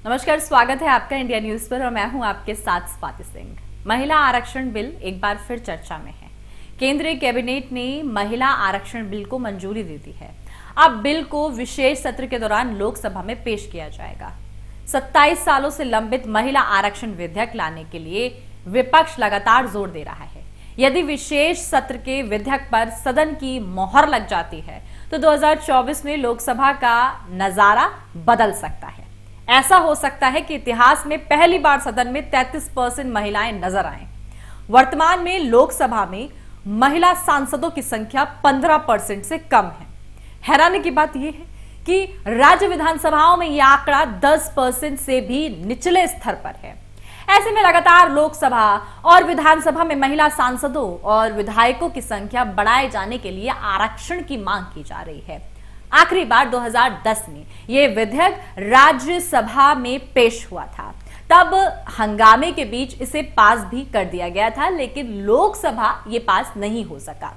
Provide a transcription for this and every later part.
नमस्कार, स्वागत है आपका इंडिया न्यूज पर और मैं हूं आपके साथ स्वाति सिंह। महिला आरक्षण बिल एक बार फिर चर्चा में है। केंद्रीय कैबिनेट ने महिला आरक्षण बिल को मंजूरी दे दी है। अब बिल को विशेष सत्र के दौरान लोकसभा में पेश किया जाएगा। 27 सालों से लंबित महिला आरक्षण विधेयक लाने के लिए विपक्ष लगातार जोर दे रहा है। यदि विशेष सत्र के विधेयक पर सदन की मोहर लग जाती है तो 2024 में लोकसभा का नजारा बदल सकता है। ऐसा हो सकता है कि इतिहास में पहली बार सदन में 33% महिलाएं नजर आएं। वर्तमान में लोकसभा में महिला सांसदों की संख्या 15% से कम है। हैरानी की बात यह है कि राज्य विधानसभाओं में यह आंकड़ा 10% से भी निचले स्तर पर है। ऐसे में लगातार लोकसभा और विधानसभा में महिला सांसदों और विधायकों की संख्या बढ़ाए जाने के लिए आरक्षण की मांग की जा रही है। आखिरी बार 2010 में यह विधेयक राज्यसभा में पेश हुआ था। तब हंगामे के बीच इसे पास भी कर दिया गया था, लेकिन लोकसभा ये पास नहीं हो सका।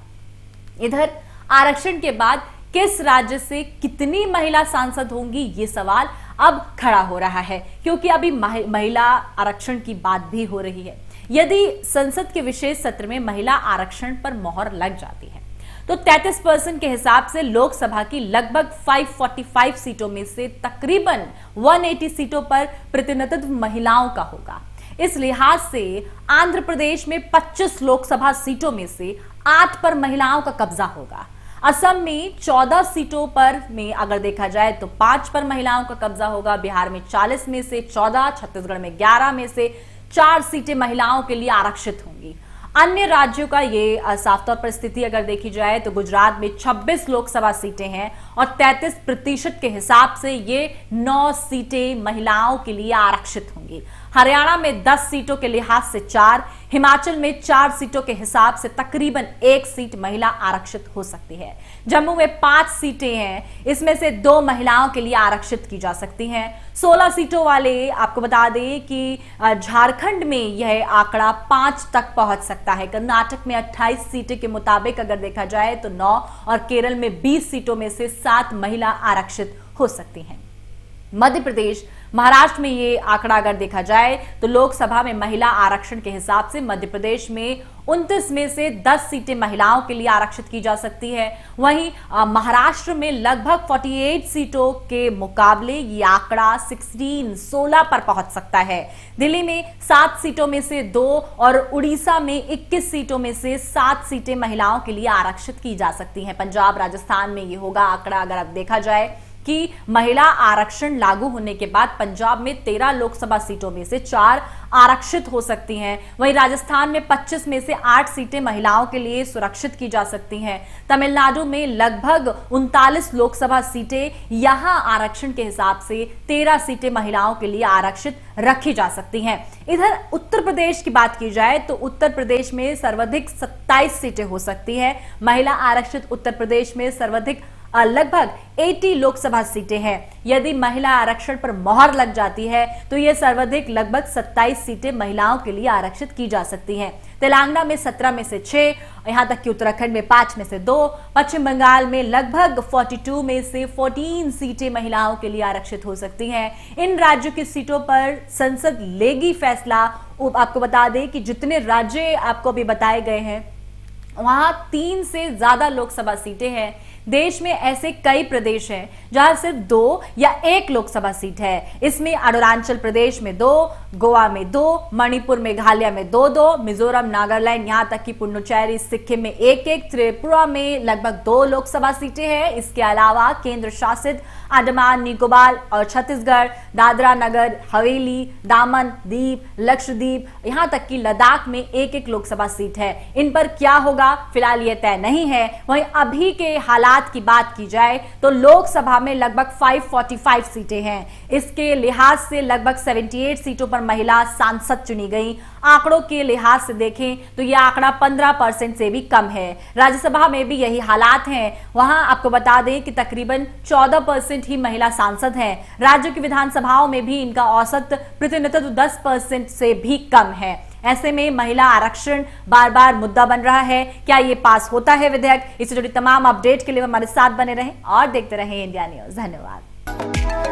इधर आरक्षण के बाद किस राज्य से कितनी महिला सांसद होंगी, ये सवाल अब खड़ा हो रहा है, क्योंकि अभी महिला आरक्षण की बात भी हो रही है। यदि संसद के विशेष सत्र में महिला आरक्षण पर मोहर लग जाती है तो 33% के हिसाब से लोकसभा की लगभग 545 सीटों में से तकरीबन 180 सीटों पर प्रतिनिधित्व महिलाओं का होगा। इस लिहाज से आंध्र प्रदेश में 25 लोकसभा सीटों में से 8 पर महिलाओं का कब्जा होगा। असम में 14 सीटों पर में अगर देखा जाए तो 5 पर महिलाओं का कब्जा होगा। बिहार में 40 में से 14, छत्तीसगढ़ में 11 में से 4 सीटें महिलाओं के लिए आरक्षित होंगी। अन्य राज्यों का ये साफ तौर पर स्थिति अगर देखी जाए तो गुजरात में 26 लोकसभा सीटें हैं और 33% के हिसाब से ये 9 सीटें महिलाओं के लिए आरक्षित होंगी। हरियाणा में 10 सीटों के लिहाज से 4, हिमाचल में 4 सीटों के हिसाब से तकरीबन 1 सीट महिला आरक्षित हो सकती है। जम्मू में 5 सीटें हैं, इसमें से 2 महिलाओं के लिए आरक्षित की जा सकती हैं। 16 सीटों वाले आपको बता दें कि झारखंड में यह आंकड़ा 5 तक पहुंच सकता है। कर्नाटक में 28 सीटें के मुताबिक अगर देखा जाए तो 9 और केरल में 20 सीटों में से 7 महिला आरक्षित हो सकती हैं। मध्य प्रदेश, महाराष्ट्र में ये आंकड़ा अगर देखा जाए तो लोकसभा में महिला आरक्षण के हिसाब से मध्य प्रदेश में 29 में से 10 सीटें महिलाओं के लिए आरक्षित की जा सकती है। वहीं महाराष्ट्र में लगभग 48 सीटों के मुकाबले ये आंकड़ा 16 पर पहुंच सकता है। दिल्ली में 7 सीटों में से 2 और उड़ीसा में 21 सीटों में से 7 सीटें महिलाओं के लिए आरक्षित की जा सकती हैं। पंजाब, राजस्थान में ये होगा आंकड़ा अगर अब देखा जाए कि महिला आरक्षण लागू होने के बाद पंजाब में 13 लोकसभा सीटों में से 4 आरक्षित हो सकती हैं। वहीं राजस्थान में 25 में से 8 सीटें महिलाओं के लिए सुरक्षित की जा सकती हैं। तमिलनाडु में लगभग 39 लोकसभा सीटें, यहां आरक्षण के हिसाब से 13 सीटें महिलाओं के लिए आरक्षित रखी जा सकती हैं। इधर उत्तर प्रदेश की बात की जाए तो उत्तर प्रदेश में सर्वाधिक 27 सीटें हो सकती है। महिला आरक्षित उत्तर प्रदेश में सर्वाधिक लगभग 80 लोकसभा सीटें हैं। यदि महिला आरक्षण पर मोहर लग जाती है तो यह सर्वाधिक लगभग 27 सीटें महिलाओं के लिए आरक्षित की जा सकती हैं। तेलंगाना में 17 में से 6, यहां तक कि उत्तराखंड में 5 में से 2, पश्चिम बंगाल में लगभग 42 में से 14 सीटें महिलाओं के लिए आरक्षित हो सकती हैं। इन राज्यों की सीटों पर संसद लेगी फैसला। आपको बता दें कि जितने राज्य आपको अभी बताए गए हैं वहां 3 से ज्यादा लोकसभा सीटें हैं। देश में ऐसे कई प्रदेश हैं जहां सिर्फ 2 या 1 लोकसभा सीट है। इसमें अरुणाचल प्रदेश में 2, गोवा में 2, मणिपुर, मेघालय में 2-2, मिजोरम, नागालैंड, यहां तक कि पुडुचेरी, सिक्किम में 1-1, त्रिपुरा में लगभग 2 लोकसभा सीटें हैं। इसके अलावा केंद्र शासित अंडमान निकोबार और छत्तीसगढ़, दादरा नगर हवेली, दामन दीप, लक्षद्वीप, यहां तक कि लद्दाख में 1-1 लोकसभा सीट है। इन पर क्या होगा फिलहाल यह तय नहीं है। वहीं अभी के हालात की बात की जाए तो लोकसभा में लगभग 545 सीटें हैं। इसके लिहाज से लगभग 78 सीटों पर महिला सांसद चुनी गई। आंकड़ों के लिहाज से देखें तो यह आंकड़ा 15% से भी कम है। राज्यसभा में भी यही हालात हैं। वहां आपको बता दें कि तकरीबन 14% ही महिला सांसद हैं। राज्यों की विधानसभाओं में भी इनका औसत प्रतिनिधित्व 10% से भी कम है। ऐसे में महिला आरक्षण बार बार मुद्दा बन रहा है। क्या ये पास होता है विधेयक? इससे जुड़ी तमाम अपडेट के लिए हमारे साथ बने रहें और देखते रहें इंडिया न्यूज। धन्यवाद।